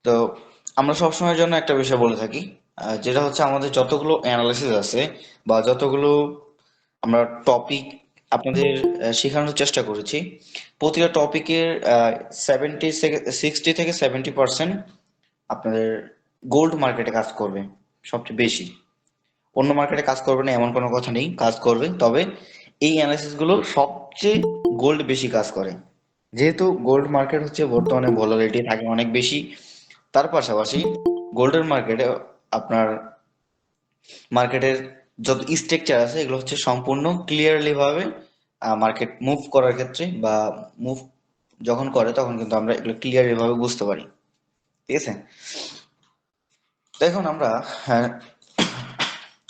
তো আমরা সবসময়ের জন্য একটা বিষয় বলে থাকি, যেটা হচ্ছে আমাদের যতগুলো অ্যানালাইসিস আছে বা যতগুলো আমরা টপিক আপনাদের শেখানোর চেষ্টা করেছি, প্রতিটা টপিকের 60 থেকে 70% আপনাদের গোল্ড মার্কেটে কাজ করবে সবচেয়ে বেশি। অন্য মার্কেটে কাজ করবে না এমন কোনো কথা নেই, কাজ করবে, তবে এই অ্যানালাইসিস গুলো সবচেয়ে গোল্ড বেশি কাজ করে। যেহেতু গোল্ড মার্কেট হচ্ছে বর্তমানে ভলাটিলিটি থাকে অনেক বেশি, তার পাশাপাশি গোল্ডের মার্কেটে আপনার মার্কেটের যত স্ট্রাকচার আছে এগুলো হচ্ছে সম্পূর্ণ ক্লিয়ারলি ভাবে মার্কেট মুভ করার ক্ষেত্রে বা মুভ যখন করে তখন কিন্তু আমরা এগুলো ক্লিয়ারলি ভাবে বুঝতে পারি। ঠিক আছে, তো এখন আমরা হ্যাঁ,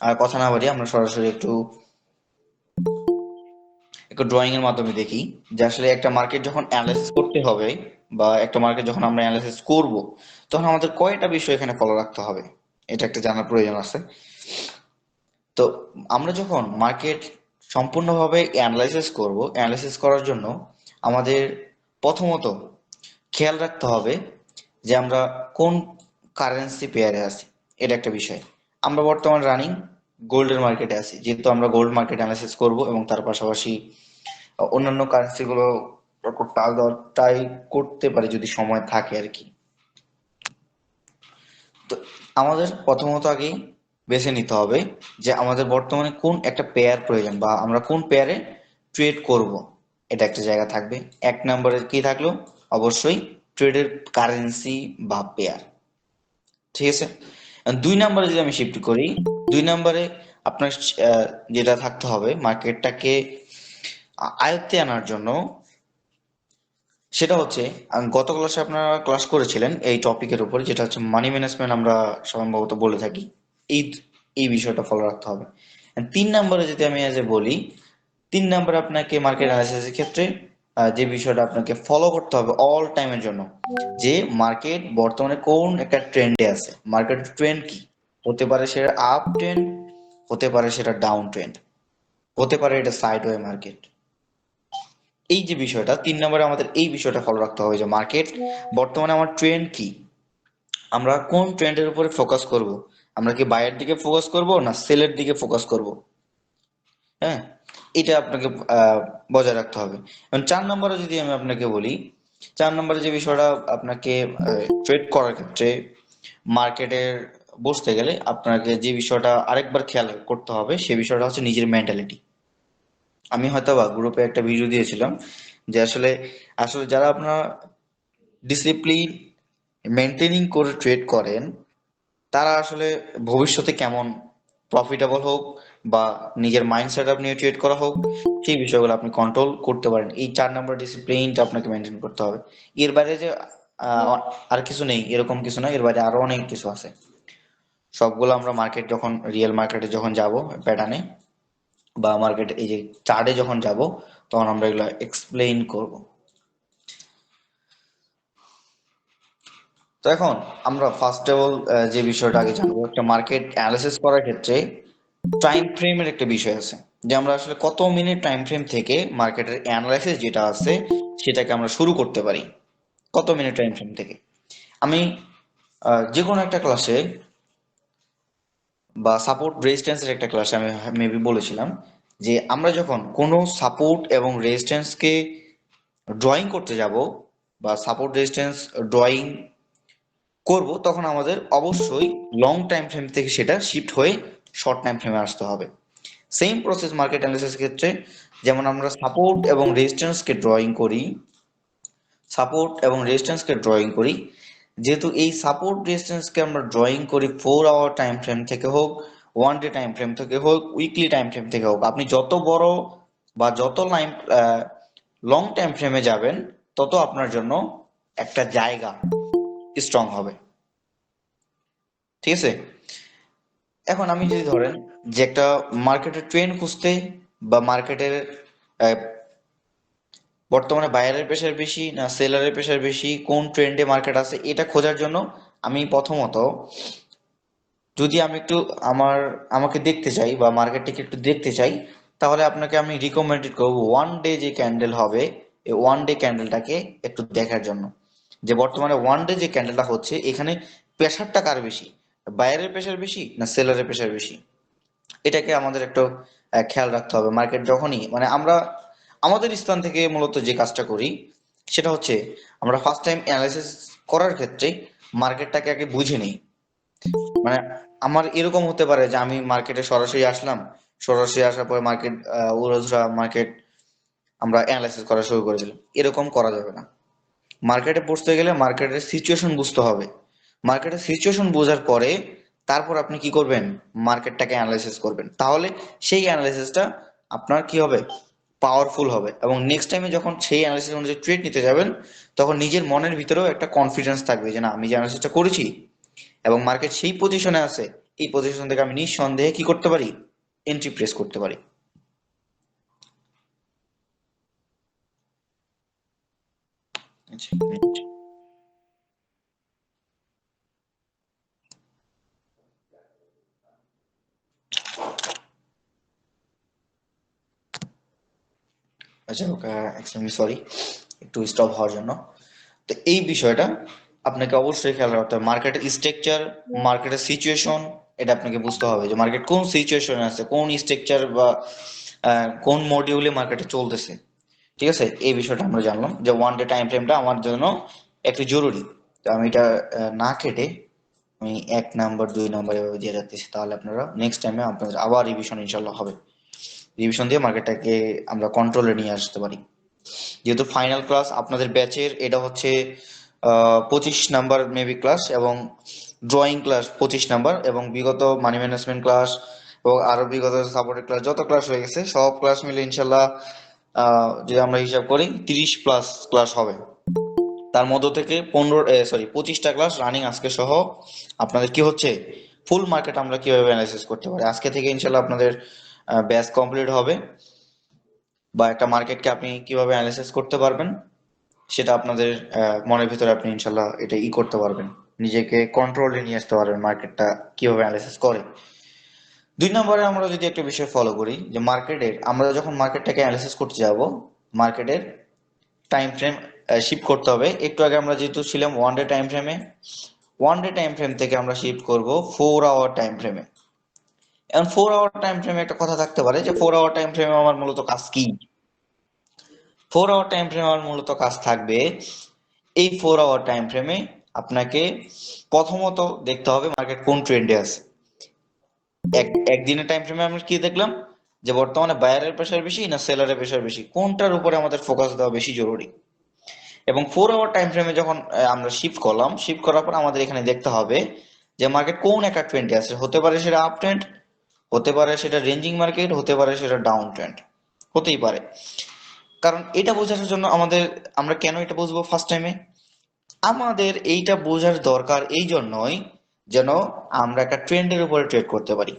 আর কথা না বাড়িয়ে আমরা সরাসরি একটু একটু ড্রয়িং এর মাধ্যমে দেখি যে আসলে একটা মার্কেট যখন অ্যানালাইসিস করতে হবে বা একটা মার্কেট যখন আমরা অ্যানালাইসিস করব, তখন আমাদের কয়টা বিষয় এখানে ফলো রাখতে হবে, এটা একটা জানার প্রয়োজন আছে। তো আমরা যখন মার্কেট সম্পূর্ণভাবে অ্যানালাইসিস করব, অ্যানালাইসিস করার জন্য আমাদের প্রথমত খেয়াল রাখতে হবে যে আমরা কোন কারেন্সি পেয়ারে আছি। এটা একটা বিষয়। আমরা বর্তমানে রানিং গোল্ডের মার্কেটে আছি, যেহেতু আমরা গোল্ড মার্কেট অ্যানালাইসিস করব এবং তার পাশাপাশি অন্যান্য কারেন্সি গুলো ট্রাই করতে পারি যদি সময় থাকে আর কি। তো আমাদের প্রথমত আগেই বেছে নিতে হবে যে আমাদের বর্তমানে কোন একটা পেয়ার প্রয়োজন বা আমরা কোন পেয়ারে ট্রেড করব। এটা একটা জায়গা থাকবে। এক নম্বরে কি থাকলো, অবশ্যই ট্রেডের কারেন্সি বা পেয়ার। ঠিক আছে, দুই নম্বরে যদি আমি শিফট করি, দুই নম্বরে আপনার যেটা থাকতে হবে মার্কেটটাকে আয়ত্তে আনার জন্য, সেটা হচ্ছে গত ক্লাসে আপনারা ক্লাস করেছিলেন এই টপিকের উপর, যেটা হচ্ছে মানি ম্যানেজমেন্ট আমরা সম্ভবত বলে থাকি। এই এই বিষয়টা ফলো রাখতে হবে। And তিন নম্বরে যদি আমি আজ বলি, তিন নম্বরে আপনাকে মার্কেট অ্যানালাইসিসের ক্ষেত্রে যে বিষয়টা আপনাকে ফলো করতে হবে অল টাইমের জন্য, যে মার্কেট বর্তমানে কোন একটা ট্রেন্ডে আছে। মার্কেট ট্রেন্ড কি হতে পারে, সেটা আপ ট্রেন্ড হতে পারে, সেটা ডাউন ট্রেন্ড হতে পারে, এটা সাইডওয়ে মার্কেট। এই যে বিষয়টা তিন নম্বরে আমাদের এই বিষয়টা ফলো রাখতে হবে যে মার্কেট বর্তমানে আমার ট্রেন্ড কি, আমরা কোন ট্রেন্ডের উপরে ফোকাস করব। আমরা কি বায়ের দিকে ফোকাস করব না সেলের দিকে ফোকাস করব। হ্যাঁ, এটা আপনাকে বজায় রাখতে হবে। এবং চার নম্বরে যদি আমি আপনাকে বলি, চার নম্বরে যে বিষয়টা আপনাকে ট্রেড করার ক্ষেত্রে মার্কেটের বসতে গেলে আপনাকে যে বিষয়টা আরেকবার খেয়াল করতে হবে, সে বিষয়টা হচ্ছে নিজের মেন্টালিটি। আমি হয়তো বা গ্রুপে একটা ভিডিও দিয়েছিলাম যে আসলে আসলে যারা আপনার ডিসিপ্লিন মেনটেনিং করে ট্রেড করেন, তারা আসলে ভবিষ্যতে কেমন প্রফিটেবল হোক বা নিজের মাইন্ড সেট আপ নিয়ে ট্রেড করা হোক, সেই বিষয়গুলো আপনি কন্ট্রোল করতে পারেন। এই চার নম্বর ডিসিপ্লিনটা আপনাকে মেনটেন করতে হবে। এর বাইরে যে আহ, আর কিছু নেই এরকম কিছু না, এর বাইরে আরো অনেক কিছু আছে। সবগুলো আমরা মার্কেট যখন রিয়েল মার্কেটে যখন যাব প্যাটার্নে বা মার্কেট এই যে চার্টে যখন যাব, তখন আমরা এগুলো এক্সপ্লেইন করব। তো এখন আমরা ফার্স্ট অফ অল যে বিষয়টা আগে জানবো, একটা মার্কেট অ্যানালাইসিস করার ক্ষেত্রে টাইম ফ্রেমের একটা বিষয় আছে, যে আমরা আসলে কত মিনিট টাইম ফ্রেম থেকে মার্কেটের অ্যানালাইসিস যেটা আছে সেটাকে আমরা শুরু করতে পারি, কত মিনিট টাইম ফ্রেম থেকে। আমি যে কোনো একটা ক্লাসে বা সাপোর্ট রেজিস্ট্যান্সের একটা ক্লাসে আমি মেবি বলেছিলাম যে আমরা যখন কোনো সাপোর্ট এবং রেজিস্ট্যান্সকে ড্রয়িং করতে যাব বা সাপোর্ট রেজিস্ট্যান্স ড্রয়িং করব, তখন আমাদের অবশ্যই লং টাইম ফ্রেম থেকে সেটা শিফট হয়ে শর্ট টাইম ফ্রেমে আসতে হবে। সেম প্রসেস মার্কেট অ্যানালিসিস ক্ষেত্রে, যেমন আমরা সাপোর্ট এবং রেজিস্ট্যান্সকে ড্রয়িং করি, সাপোর্ট এবং রেজিস্ট্যান্সকে ড্রয়িং করি, যেহেতু এই সাপোর্ট রেজিস্ট্যান্সকে আমরা ড্রয়িং করি 4 আওয়ার টাইম ফ্রেম থেকে হোক, ওয়ান ডে টাইম ফ্রেম থেকে হোক, উইকলি টাইম ফ্রেম থেকে হোক, আপনি যত বড় বা যত লাইন লং টাইম ফ্রেমে যাবেন, তত আপনার জন্য একটা জায়গা স্ট্রং হবে। ঠিক আছে, এখন আমি যদি ধরেন যে একটা মার্কেটের ট্রেন্ড খুঁজতে বা মার্কেটের বর্তমানে বায়ারের প্রেশার বেশি না সেলারের প্রেশার বেশি, কোন ট্রেন্ডে মার্কেট আছে, এটা খোঁজার জন্য আমি প্রথমত, যদি আমি একটু আমাকে দেখতে চাই বা মার্কেটটাকে একটু দেখতে চাই, তাহলে আপনাকে আমি রিকমেন্ডেড করবো ওয়ান ডে যে ক্যান্ডেল হবে, এই ওয়ান ডে ক্যান্ডেলটাকে একটু দেখার জন্য। যে বর্তমানে ওয়ান ডে যে ক্যান্ডেলটা হচ্ছে এখানে প্রেশারটা কার বেশি, বায়ারের প্রেশার বেশি না সেলারের প্রেশার বেশি, এটাকে আমাদের একটু খেয়াল রাখতে হবে। মার্কেট যখনই মানে আমরা আমাদের স্থান থেকে মূলত যে কাজটা করি সেটা হচ্ছে আমরা ফার্স্ট টাইম অ্যানালাইসিস করার ক্ষেত্রে মার্কেটটাকে আগে বুঝে নিই। মানে আমার এরকম হতে পারে যে আমি মার্কেটে সরাসরি আসলাম, সরাসরি আসার পরে মার্কেট উড়োধুরা মার্কেট আমরা অ্যানালাইসিস করা শুরু করে দিলাম, এরকম করা যাবে না। মার্কেটে পড়তে গেলে মার্কেটের সিচুয়েশন বুঝতে হবে। মার্কেটের সিচুয়েশন বোঝার পরে তারপর আপনি কি করবেন, মার্কেটটাকে অ্যানালাইসিস করবেন, তাহলে সেই অ্যানালাইসিসটা আপনার কি হবে, পাওয়ারফুল হবে। এবং নেক্সট টাইমে যখন সেই অ্যানালাইসিস অনুযায়ী ট্রেড নিতে যাবেন তখন নিজের মনের ভিতরেও একটা কনফিডেন্স থাকবে যে না আমি যে অ্যানালাইসিসটা করেছি এবং মার্কেট সেই পজিশনে আছে, এই পজিশন থেকে আমি নিঃসন্দেহে কি করতে পারি, এন্ট্রি প্রেস করতে পারি। আচ্ছা আচ্ছা ওকে, এক্সট্রিমলি সরি একটু স্টপ হওয়ার জন্য। তো এই বিষয়টা আপনাকে অবশ্যই খেয়াল রাখতে হবে, মার্কেটের স্ট্রাকচার, মার্কেটের সিচুয়েশন, এটা আপনাকে বুঝতে হবে যে মার্কেট কোন সিচুয়েশনে আছে, কোন স্ট্রাকচার বা কোন মডিউলে মার্কেটে চলতেছে। ঠিক আছে, এই বিষয়টা আমরা জানলাম যে ওয়ান ডে টাইম ফ্রেমটা আমার জন্য একটু জরুরি। তো আমি এটা না কেটে আমি 1 নাম্বার 2 নাম্বার এভাবে দিয়ে রাখতেছি, তাহলে আপনারা নেক্সট টাইমে আপনাদের আবার রিভিশন ইনশাল্লাহ হবে, রিভিশন দিয়ে মার্কেটটাকে আমরা কন্ট্রোলে নিয়ে আসতে পারি। যেহেতু ফাইনাল ক্লাস আপনাদের ব্যাচের এটা হচ্ছে 25 নাম্বার মেবি ক্লাস, এবং ড্রয়িং ক্লাস 25 নাম্বার, এবং বিগত মানি ম্যানেজমেন্ট ক্লাস এবং আরো বিগত সাপোর্টের ক্লাস যত ক্লাস হয়ে গেছে সব ক্লাস মিলে ইনশাল্লাহ যদি আমরা হিসাব করি 30+ ক্লাস হবে। তার মধ্য থেকে 25টা ক্লাস রানিং আজকে সহ আপনাদের কি হচ্ছে, ফুল মার্কেট আমরা কিভাবে অ্যানালাইসিস করতে পারি আজকে থেকে ইনশাল্লাহ আপনাদের ব্যাচ কমপ্লিট হবে, বা একটা মার্কেটকে আপনি কিভাবে অ্যানালাইসিস করতে পারবেন সেটা আপনাদের মনের ভিতরে আপনি ইনশাল্লাহ এটা করতে পারবেন, নিজেকে কন্ট্রোলে নিয়ে আসতে পারবেন মার্কেটটা কিভাবে অ্যানালাইসিস করে। 2 নম্বরে আমরা যদি একটা বিষয় ফলো করি যে মার্কেটের, আমরা যখন মার্কেটটাকে অ্যানালাইসিস করতে যাব মার্কেটের টাইম ফ্রেম শিফট করতে হবে। একটু আগে আমরা যেহেতু ছিলাম ওয়ান ডে টাইম ফ্রেমে, ওয়ান ডে টাইম ফ্রেম থেকে আমরা শিফট করব 4 আওয়ার টাইম ফ্রেমে। এখন 4 আওয়ার টাইম ফ্রেমে একটা কথা থাকতে পারে যে 4 আওয়ার টাইম ফ্রেমে আমার মূলত কাজ কি। 4 আওয়ার টাইম ফ্রেমে আমার মূলত কাজ থাকবে, এই 4 আওয়ার টাইম ফ্রেমে আপনাকে প্রথমত দেখতে হবে মার্কেট কোন ট্রেন্ডে আছে। একদিনের টাইম ফ্রেমে আমরা কি দেখলাম যে বর্তমানে বায়ারের প্রেশার বেশি না সেলারের প্রেশার বেশি, কোনটার উপরে আমাদের ফোকাস দেওয়া বেশি জরুরি। এবং 4 আওয়ার টাইম ফ্রেমে যখন আমরা শিফট করলাম, শিফট করার পর আমাদের এখানে দেখতে হবে যে মার্কেট কোন একটা ট্রেন্ডে আছে, হতে পারে সেটা আপ ট্রেন্ড, হতে পারে সেটা রেঞ্জিং মার্কেট, হতে পারে সেটা ডাউন ট্রেন্ড, হতেই পারে। কারণ এটা বোঝার জন্য আমাদের, আমরা কেন এটা বুঝবো ফার্স্ট টাইমে, আমাদের এইটা বোঝার দরকার এই জন্যই যেন আমরা একটা ট্রেন্ডের উপরে ট্রেড করতে পারি।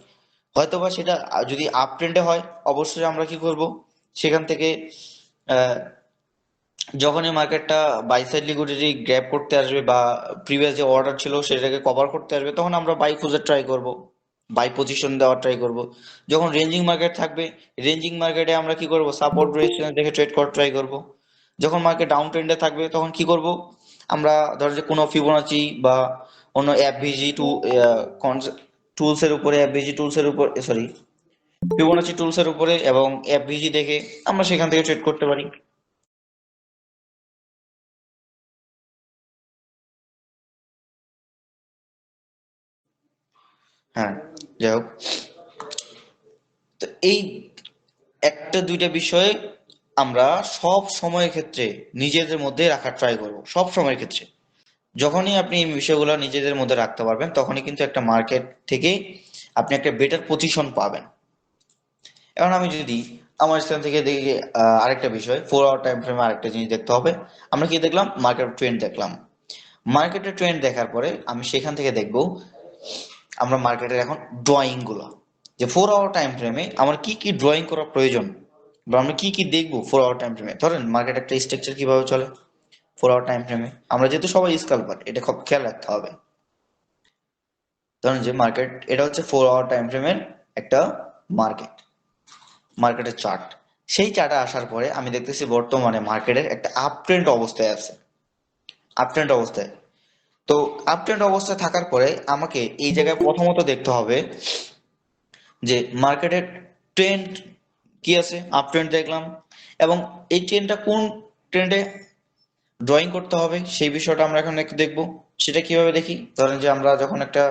হয়তোবা সেটা যদি আপ ট্রেন্ডে হয় অবশ্যই আমরা কি করব, সেখান থেকে আহ, যখনই মার্কেটটা বাই সাইড লিকুইডিটি গ্র্যাব করতে আসবে বা প্রিভিয়াস যে অর্ডার ছিল সেটাকে কভার করতে আসবে তখন আমরা বাই খোঁজার ট্রাই করব, বাই পজিশন দেওয়ার ট্রাই করব। যখন রেঞ্জিং মার্কেট থাকবে, রেঞ্জিং মার্কেটে আমরা কি করব, সাপোর্ট রেজিস্ট্যান্স দেখে ট্রেড করার ট্রাই করব। যখন মার্কেট ডাউন ট্রেন্ডে থাকবে তখন কি করব, আমরা ধরো যে কোনো ফিবোনাচি বা অন্য এফভিজি টুলস এর উপরে, এফভিজি টুলস এর উপর, সরি, ফিবোনাচি টুলস এর উপরে এবং এফভিজি দেখে আমরা সেখান থেকে ট্রেড করতে পারি। হ্যাঁ, যাই হোক, তো এই একটা দুইটা বিষয়ে আমরা সব সময়ের ক্ষেত্রে নিজেদের মধ্যে রাখার ট্রাই করব, সব সময়ের ক্ষেত্রে। যখনই আপনি এই বিষয়গুলো নিজেদের মধ্যে রাখতে পারবেন তখনই কিন্তু একটা মার্কেট থেকে আপনি একটা বেটার পজিশন পাবেন। এখন আমি যদি আমার স্থান থেকে দেখি আরেকটা বিষয়, 4 আওয়ার টাইম ফ্রেমে আরেকটা জিনিস দেখতে হবে। আমরা কি দেখলাম, মার্কেট ট্রেন্ড দেখলাম। মার্কেটের ট্রেন্ড দেখার পরে আমি সেখান থেকে দেখব আমরা মার্কেটের এখন ড্রয়িং গুলো, যে 4 আওয়ার টাইম ফ্রেমে আমার কি কি ড্রয়িং করা প্রয়োজন বা আমরা কি কি দেখবো 4 আওয়ার টাইম ফ্রেমে। ধরেন মার্কেট একটা স্ট্রাকচার কিভাবে চলে 4 আওয়ার টাইম ফ্রেমে, আমরা যেহেতু সবাই স্কাল্পার এটা খুব খেয়াল রাখতে হবে। ধরেন যে মার্কেট এটা হচ্ছে 4 আওয়ার টাইম ফ্রেমের একটা মার্কেট, মার্কেটের চার্ট। সেই চার্টে আসার পরে আমি দেখতেছি বর্তমানে মার্কেটের একটা আপ ট্রেন্ড অবস্থায় আছে। আপ ট্রেন্ড অবস্থায়। তো আপ ট্রেন্ড অবস্থায় থাকার পরে আমাকে এই জায়গায় প্রথমত দেখতে হবে যে মার্কেটের ট্রেন্ড কি আছে। আপ ট্রেন্ড দেখলাম, এবং এই ট্রেন্ডটা কোন ট্রেন্ডে ড্রয়িং করতে হবে সেই বিষয়টা আমরা এখন একটু দেখবো। সেটা কিভাবে দেখি, ধরেন যে আমরা যখন একটা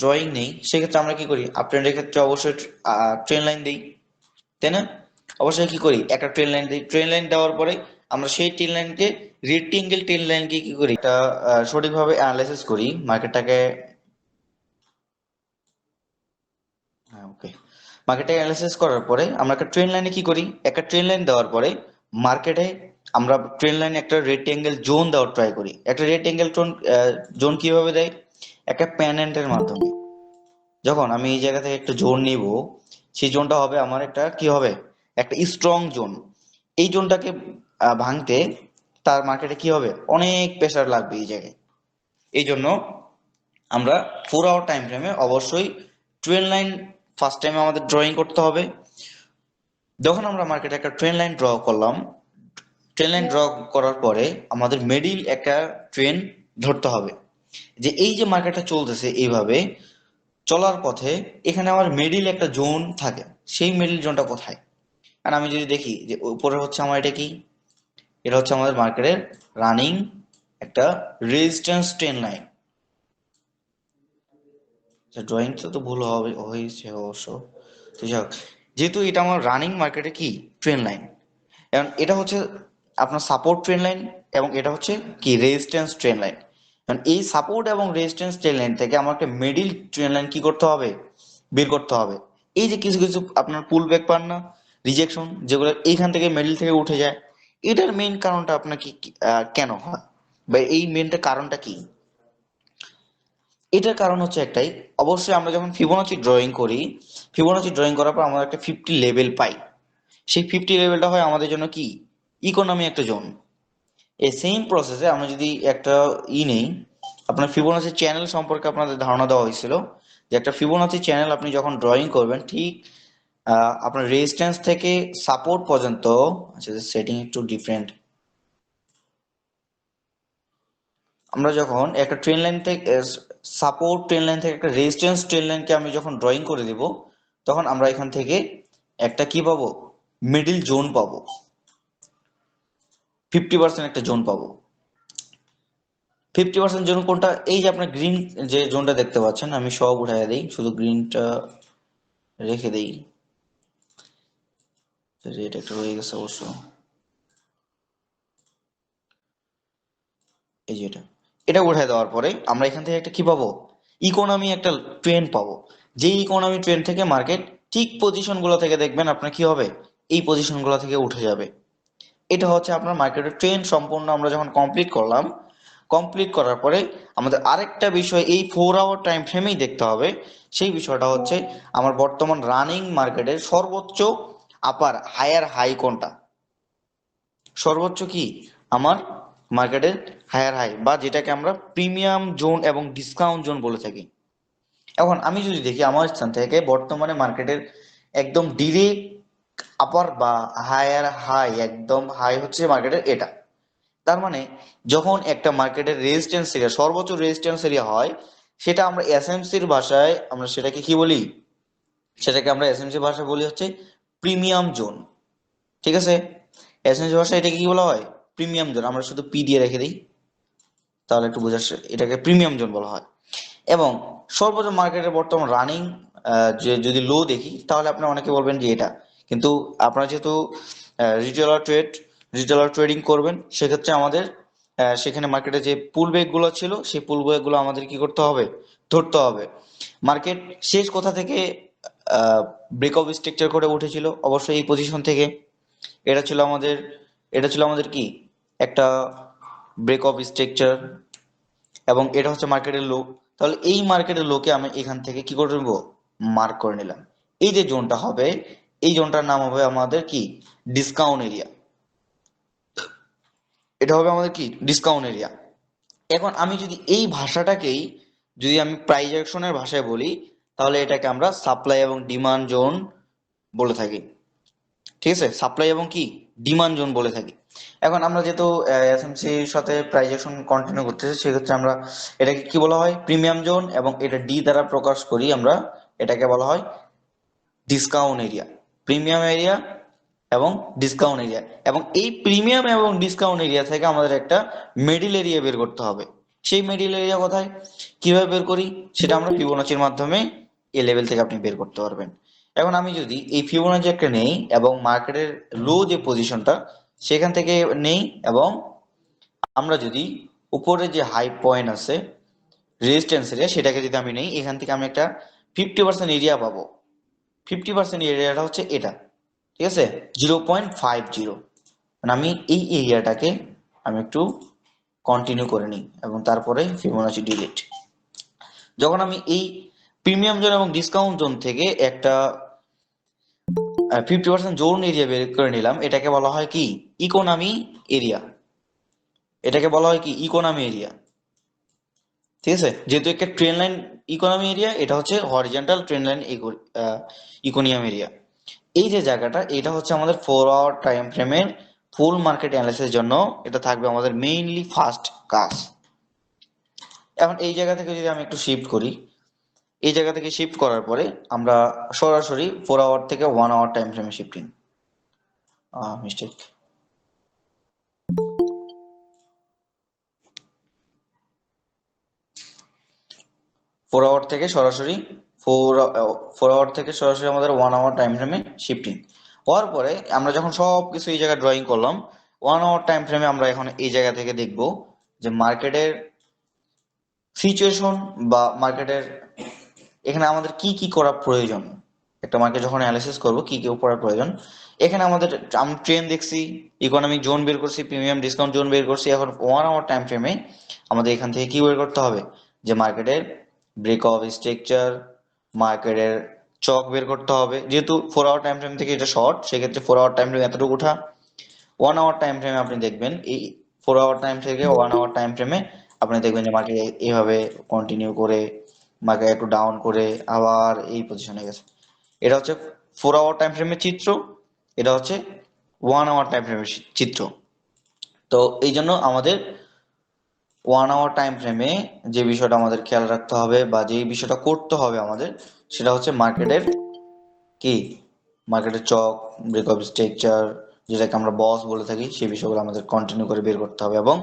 ড্রয়িং নেই, সেক্ষেত্রে আমরা কি করি, আপ ট্রেন্ডের ক্ষেত্রে অবশ্যই ট্রেন লাইন দিই, তাই না? অবশ্যই কি করি, একটা ট্রেন লাইন দিই। ট্রেন লাইন দেওয়ার পরে আমরা সেই ট্রেন লাইনকে, রেক্টেঙ্গেল ট্রেন লাইনকে কি করি, এটা সঠিকভাবে অ্যানালাইসিস করি মার্কেটটাকে। হ্যাঁ, ওকে। মার্কেটে অ্যানালাইসিস করার পরে আমরা একটা ট্রেন লাইনে কি করি, একটা ট্রেন লাইন দেওয়ার পরে মার্কেটে আমরা ট্রেন লাইনে একটা রেক্টেঙ্গেল জোন দেওয়ার ট্রাই করি। একটা রেক্টেঙ্গেল জোন কিভাবে দেয়, একটা প্যানেন্টের মাধ্যমে। যখন আমি এই জায়গা থেকে একটা জোন নিব, সেই জোনটা হবে আমার একটা কি হবে, একটা স্ট্রং জোন। এই জোনটাকে ভাঙতে তার মার্কেটে কি হবে, অনেক প্রেসার লাগবে এই জায়গায়। এই জন্য আমরা 4 আওয়ার টাইম ফ্রেমে অবশ্যই ট্রেন লাইন ফার্স্ট টাইমে আমাদের ড্রয়িং করতে হবে। যখন আমরা মার্কেটে একটা ট্রেন লাইন ড্র করলাম, ট্রেন লাইন ড্র করার পরে আমাদের মিডিল একটা ট্রেন ধরতে হবে, যে এই যে মার্কেটটা চলতেছে এইভাবে চলার পথে এখানে আমার মিডিল একটা জোন থাকে, সেই মিডিল জোনটা কোথায়। আর আমি যদি দেখি যে উপরে হচ্ছে আমার এটা কি, এটা হচ্ছে আমাদের মার্কেটের রানিং একটা রেজিস্ট্যান্স ট্রেন লাইন। ড্রয়িংটা তো ভুল হবে হয়েছে অবশ্য। তো যাই হোক, যেহেতু এটা আমার রানিং মার্কেটে কি ট্রেন লাইন, এবং এটা হচ্ছে আপনার সাপোর্ট ট্রেন লাইন, এবং এটা হচ্ছে কি রেজিস্ট্যান্স ট্রেন লাইন। কারণ এই সাপোর্ট এবং রেজিস্ট্যান্স ট্রেন লাইন থেকে আমাকে মিডিল ট্রেন লাইন কি করতে হবে, বের করতে হবে। এই যে কিছু কিছু আপনার পুল ব্যাক পান না, রিজেকশন, যেগুলো এইখান থেকে মিডিল থেকে উঠে যায়, এটার মেইন কারণটা আপনার কি কেন হয়, বা এই মেইনটা কারণটা কি? এটার কারণ হচ্ছে একটাই, অবশ্যই আমরা যখন ফিবোনাচি ড্রয়িং করি, ফিবোনাচি ড্রয়িং করার পর আমরা একটা 50 লেভেল পাই। সেই 50 লেভেলটা হয় আমাদের জন্য কি, ইকোনমি একটা জোন। এই সেম প্রসেসে আমরা যদি একটা নেই, আপনার ফিবোনাচি চ্যানেল সম্পর্কে আপনাদের ধারণা দেওয়া হয়েছিল, যে একটা ফিবোনাচি চ্যানেল আপনি যখন ড্রয়িং করবেন, ঠিক আপনার রেজিস্ট্যান্স থেকে সাপোর্ট পর্যন্ত, আচ্ছা সেটিং একটু ডিফারেন্ট। আমরা যখন একটা ট্রেন লাইন থেকে সাপোর্ট ট্রেন লাইন থেকে একটা রেজিস্ট্যান্স ট্রেন লাইনকে আমি যখন ড্রয়িং করে দিব, তখন আমরা এখান থেকে একটা কি পাবো, মিডিল জোন পাবো, 50% একটা জোন পাবো। 50% জোন কোনটা, এই যে আপনার গ্রিন যে জোনটা দেখতে পাচ্ছেন, আমি সব উঠাই দিই, শুধু গ্রিনটা রেখে দিই, রেড একটা রয়ে গেছে অবশ্য। এই যে এটা, এটা উঠাই দেওয়ার পরে আমরা এখান থেকে একটা কি পাবো, ইকোনমি একটা ট্রেন পাবো। যে ইকোনমি ট্রেন থেকে মার্কেট ঠিক পজিশন গুলো থেকে দেখবেন আপনার কি হবে, এই পজিশন গুলো থেকে উঠে যাবে। এটা হচ্ছে আপনার মার্কেটের ট্রেন সম্পূর্ণ আমরা যখন কমপ্লিট করলাম। কমপ্লিট করার পরে আমাদের আরেকটা বিষয় এই 4 আওয়ার টাইম ফ্রেমেই দেখতে হবে। সেই বিষয়টা হচ্ছে আমার বর্তমান রানিং মার্কেটের সর্বোচ্চ আপার হায়ার হাই কোনটা, সর্বোচ্চ কি আমার মার্কেটের হায়ার হাই, বা যেটাকে আমরা প্রিমিয়াম জোন এবং ডিসকাউন্ট জোন বলে থাকি। এখন আমি যদি দেখি আমার স্থান থেকে বর্তমানে মার্কেটের একদম ডিরেক্ট আপার বা হায়ার হাই, একদম হাই হচ্ছে মার্কেটের এটা। তার মানে যখন একটা মার্কেটের রেজিস্ট্যান্স এরিয়া, সর্বোচ্চ রেজিস্ট্যান্স এরিয়া হয়, সেটা আমরা এসএমসির ভাষায় আমরা সেটাকে কি বলি, সেটাকে আমরা এসএমসি ভাষায় বলি হচ্ছে প্রিমিয়াম জোন। ঠিক আছে, এসএমসি ভাষায় এটাকে কি বলা হয়, প্রিমিয়াম জোন। আমরা শুধু পি দিয়ে রেখে দিই, তাহলে একটু বোঝার এটাকে প্রিমিয়াম জোন বলা হয়। এবং সর্বোচ্চ মার্কেটের বর্তমান রানিং যে যদি লো দেখি, তাহলে আপনারা অনেকে বলবেন যে এটা, কিন্তু আপনারা যেহেতু রিটেলার ট্রেডিং করবেন, সেক্ষেত্রে আমাদের সেখানে মার্কেটে যে পুল ব্রেক গুলো ছিল, সেই পুল ব্রেক গুলো আমাদের কি করতে হবে, ধরতে হবে। মার্কেট শেষ কোথা থেকে ব্রেকআপ স্ট্রাকচার করে উঠেছিল, অবশ্যই এই পজিশন থেকে। এটা ছিল আমাদের, এটা ছিল আমাদের কি একটা ব্রেকআপ স্ট্রাকচার, এবং এটা হচ্ছে মার্কেটের লো। তাহলে এই মার্কেটের লোকে আমি এখান থেকে কি করে নেবো, মার্ক করে নিলাম। এই যে জোনটা হবে, এই জোনটার নাম হবে আমাদের কি, ডিসকাউন্ট এরিয়া। এটা হবে আমাদের কি, ডিসকাউন্ট এরিয়া। এখন আমি যদি এই ভাষাটাকেই যদি আমি প্রাইস অ্যাকশনের ভাষায় বলি, তাহলে এটাকে আমরা সাপ্লাই এবং ডিমান্ড জোন বলে থাকি। ঠিক আছে, সাপ্লাই এবং কি ডিমান্ড জোন বলে থাকি। এখন আমরা যেহেতু এসএমসি এর সাথে প্রাইস অ্যাকশন কন্টিনিউ করতেছি, সেক্ষেত্রে আমরা এটাকে কি বলা হয়, প্রিমিয়াম জোন, এবং এটা ডি দ্বারা প্রকাশ করি আমরা, এটাকে বলা হয় ডিসকাউন্ট এরিয়া। প্রিমিয়াম এরিয়া এবং ডিসকাউন্ট এরিয়া, এবং এই প্রিমিয়াম এবং ডিসকাউন্ট এরিয়া থেকে আমাদের একটা মিডল এরিয়া বের করতে হবে। সেই মিডল এরিয়া কোথায়, কিভাবে বের করি, সেটা আমরা ফিবোনাচির মাধ্যমে এই লেভেল থেকে আপনি বের করতে পারবেন। এখন আমি যদি এই ফিবোনাচি একটা নেই এবং মার্কেটের লো যে পজিশনটা সেখান থেকে নেই, এবং আমরা যদি উপরে যে হাই পয়েন্ট আছে রেজিস্ট্যান্স এরিয়া সেটাকে যদি আমি নেই, এখান থেকে আমি একটা 50% এরিয়া পাবো। 50% এরিয়াটা হচ্ছে এটা, ঠিক আছে, 0.50। মানে আমি এই এরিয়াটাকে আমি একটু কন্টিনিউ করে নিই এবং তারপরে ফিবোনাচি ডিলিট। যখন আমি এই প্রিমিয়াম জোন এবং ডিসকাউন্ট জোন থেকে একটা 50% জোন এরিয়া বের করে নিলাম, এটাকে বলা হয় কি, ইকোনমি এরিয়া। এটাকে বলা হয় কি, ইকোনমি এরিয়া। ঠিক আছে, যেহেতু একটা ট্রেন লাইন ইকোনমি এরিয়া, এটা হচ্ছে হরিজন্টাল ট্রেন লাইন ইকোনিয়াম এরিয়া। এই যে জায়গাটা, এটা হচ্ছে আমাদের 4 আওয়ার টাইম ফ্রেমের ফুল মার্কেট অ্যানালাইসিসের জন্য এটা থাকবে আমাদের মেইনলি ফার্স্ট কাজ। এখন এই জায়গা থেকে যদি আমি একটু শিফট করি, এই জায়গা থেকে শিফট করার পরে আমরা সরাসরি 4 আওয়ার থেকে 1 আওয়ার টাইম ফ্রেমে শিফটিং, মিস্টেক, 4 আওয়ার থেকে সরাসরি ফোর 4 আওয়ার থেকে সরাসরি আমাদের 1 আওয়ার টাইম ফ্রেমে শিফটিং হওয়ার পরে আমরা যখন সব কিছু এই জায়গায় ড্রয়িং করলাম, 1 আওয়ার টাইম ফ্রেমে আমরা এখন এই জায়গা থেকে দেখব যে মার্কেটের সিচুয়েশন বা মার্কেটের এখানে আমাদের কি কি করা প্রয়োজন। একটা মার্কেট যখন অ্যানালাইসিস করব কি কি করার প্রয়োজন, এখানে আমাদের আমি ট্রেন দেখছি, ইকোনমিক জোন বের করছি, প্রিমিয়াম ডিসকাউন্ট জোন বের করছি। এখন 1 আওয়ার টাইম ফ্রেমে আমাদের এখান থেকে কি বের করতে হবে, যে মার্কেটের ব্রেক অফ স্ট্রাকচার, মার্কেটের চক বের করতে হবে। যেহেতু 4 আওয়ার টাইম ফ্রেম থেকে এটা শর্ট, সেক্ষেত্রে 4 আওয়ার টাইম ফ্রেম এতটুকু উঠা। 1 আওয়ার টাইম ফ্রেমে আপনি দেখবেন এই 4 আওয়ার টাইম থেকে 1 আওয়ার টাইম ফ্রেমে আপনি দেখবেন যে মার্কেট এইভাবে কন্টিনিউ করে মার্কেট একটু ডাউন করে আবার এই পজিশনে গেছে। এটা হচ্ছে 4 আওয়ার টাইম ফ্রেমের চিত্র, এটা হচ্ছে 1 আওয়ার টাইম ফ্রেমের চিত্র। তো এই জন্য আমাদের 1 আওয়ার টাইম ফ্রেমে যে বিষয়টা আমাদের খেয়াল রাখতে হবে বা যে বিষয়টা করতে হবে আমাদের, সেটা হচ্ছে মার্কেটের কি, মার্কেটের চক, ব্রেকআপ স্ট্রাকচার, যেটাকে আমরা বস বলে থাকি, সেই বিষয়গুলো আমাদের কন্টিনিউ করে বের করতে হবে। এবং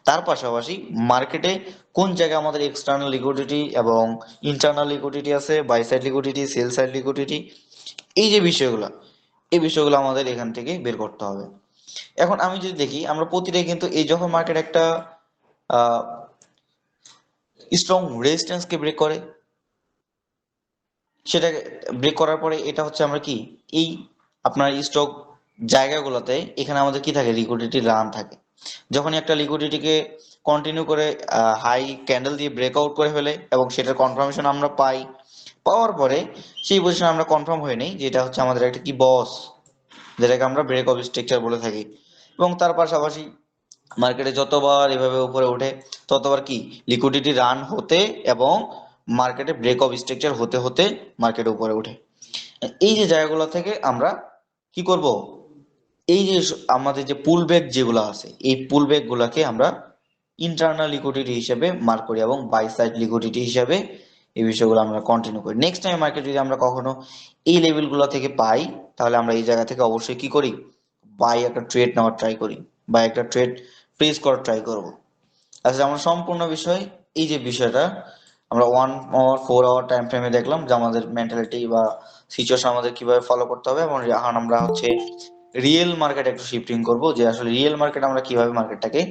তার পাশাপাশি মার্কেটে কোন জায়গায় আমাদের এক্সটার্নাল লিকুইডিটি এবং ইন্টারনাল লিকুইডিটি আছে, buy side liquidity, sell side liquidity, এই যে বিষয়গুলো, এই বিষয়গুলো আমাদের এখান থেকে বের করতে হবে। এখন আমি যদি দেখি, আমরা প্রতিটাই কিন্তু এই যখন মার্কেট একটা স্ট্রং রেজিস্ট্যান্সকে ব্রেক করে, সেটাকে ব্রেক করার পরে এটা হচ্ছে আমরা কি, এই আপনার স্টক জায়গাগুলোতে এখানে আমাদের কি থাকে, লিকুইডিটি রান থাকে। যখনই একটা লিকুইডিটিকে কন্টিনিউ করে হাই ক্যান্ডেল দিয়ে ব্রেকআউট করে ফেলে এবং সেটার কনফার্মেশন আমরা পাই, পাওয়ার পরে সেই পজিশনে আমরা কনফার্ম হয়ে নেই যে এটা হচ্ছে আমাদের একটা কি বস, যেটাকে আমরা ব্রেক অফ স্ট্রাকচার বলে থাকি। এবং তার পাশাপাশি মার্কেটে যতবার এভাবে উপরে ওঠে ততবার কি, লিকুইডিটি রান হতে এবং মার্কেটে ব্রেক অফ স্ট্রাকচার হতে হতে মার্কেট উপরে ওঠে। এই যে জায়গাগুলো থেকে আমরা কি করব, এই যে আমাদের যে পুল ব্যাক যেগুলো আছে, এই পুল ব্যাক গুলাকে আমরা ইন্টারনাল লিকুইডিটি হিসেবে মার্ক করি এবং বাই সাইড লিকুইডিটি হিসেবে এই বিষয়গুলো আমরা কন্টিনিউ করি। নেক্সট টাইম মার্কেট যদি আমরা কখনো এই লেভেলগুলো থেকে পাই, তাহলে আমরা এই জায়গা থেকে অবশ্যই কি করি, বাই একটা ট্রেড নেওয়ার ট্রাই করি, বা একটা ট্রেড প্লেস করার ট্রাই করব। আচ্ছা, আমরা সম্পূর্ণ বিষয়, এই যে বিষয়টা আমরা 1 আওয়ার 4 আওয়ার টাইম ফ্রেমে দেখলাম যে আমাদের মেন্টালিটি বা সিচুয়েশন আমাদের কিভাবে ফলো করতে হবে, এবং এখন আমরা হচ্ছে রিয়েল মার্কেট একটু শিফটিং করব, যে আসলে রিয়েল মার্কেট আমরা কিভাবে মার্কেটটাকে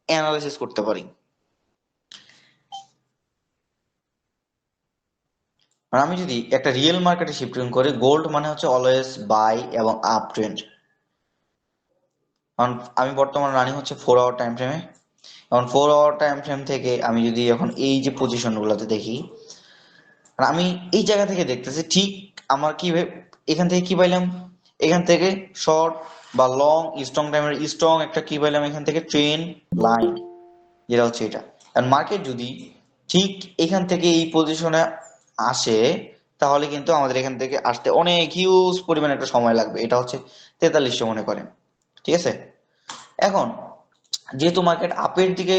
অ্যানালাইসিস করতে পারি। আর আমি যদি একটা রিয়েল মার্কেটে শিফটিং করি, গোল্ড মানে হচ্ছে অলওয়েজ বাই এবং আপ ট্রেন্ড। কারণ আমি বর্তমানে রানিং হচ্ছে 4 আওয়ার টাইম ফ্রেমে। এখন 4 আওয়ার টাইম ফ্রেম থেকে আমি যদি এখন এই যে পজিশন গুলোতে দেখি, আর আমি এই জায়গা থেকে দেখতেছি ঠিক আমার কি এখান থেকে কি পাইলাম, এখান থেকে শর্ট বা লং স্ট্রং টাইমের স্ট্রং একটা কি পাইলাম, এখান থেকে ট্রেন লাইন, যেটা হচ্ছে এটা। আর মার্কেট যদি ঠিক এখান থেকে এই পজিশনে আসে, তাহলে কিন্তু আমাদের এখান থেকে আসতে অনেক হিউজ পরিমাণে একটা সময় লাগবে। এটা হচ্ছে 4300 মনে করেন, ঠিক আছে। এখন যেহেতু মার্কেট আপের দিকে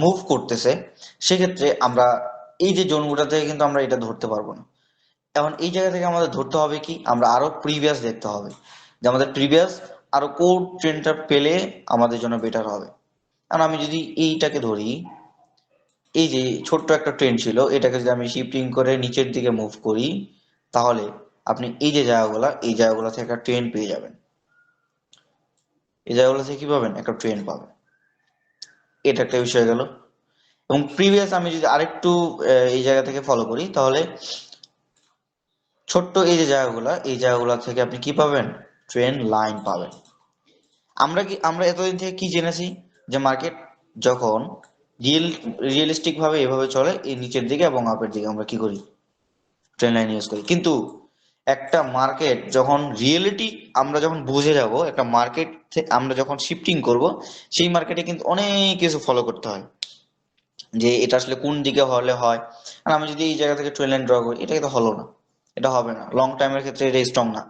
মুভ করতেছে, সেক্ষেত্রে আমরা এই যে জোনগুলো থেকে কিন্তু আমরা এটা ধরতে পারবো না। এখন এই জায়গা থেকে আমাদের ধরতে হবে কি, আমরা আরো প্রিভিয়াস দেখতে হবে যে আমাদের প্রিভিয়াস আরো কোন ট্রেন্ডটা পেলে আমাদের জন্য বেটার হবে। কারণ আমি যদি এইটাকে ধরি, এই যে ছোট্ট একটা ট্রেন্ড ছিল, এটাকে যদি আমি শিফটিং করে নিচের দিকে মুভ করি, তাহলে আপনি এই যে জায়গাগুলা, এই জায়গাগুলো থেকে একটা ট্রেন্ড পেয়ে যাবেন। এই জায়গাগুলো থেকে কি পাবেন? একটা ট্রেন্ড পাবেন। এটা একটা বিষয় গেল। এবং প্রিভিয়াস আমি যদি আরেকটু এই জায়গা থেকে ফলো করি, তাহলে ছোট্ট এই যে জায়গাগুলা, এই জায়গাগুলা থেকে আপনি কি পাবেন? ট্রেন্ড লাইন পাবেন। আমরা এতদিন থেকে কি জেনেছি যে মার্কেট যখন রিয়েলিস্টিক ভাবে এভাবে চলে, এই নিচের দিকে এবং আপের দিকে আমরা কি করি? ট্রেন্ড লাইন ইউজ করি। কিন্তু একটা মার্কেট যখন রিয়েলিটি আমরা যখন বুঝে যাব, একটা মার্কেট আমরা যখন শিফটিং করব, সেই মার্কেটে কিন্তু অনেক কিছু ফলো করতে হয় যে এটা আসলে কোন দিকে হলে হয়। আর আমি যদি এই জায়গা থেকে ট্রেন লাইন ড্র করি, এটা কিন্তু হলো না, এটা হবে না, লং টাইমের ক্ষেত্রে এটা স্ট্রং না।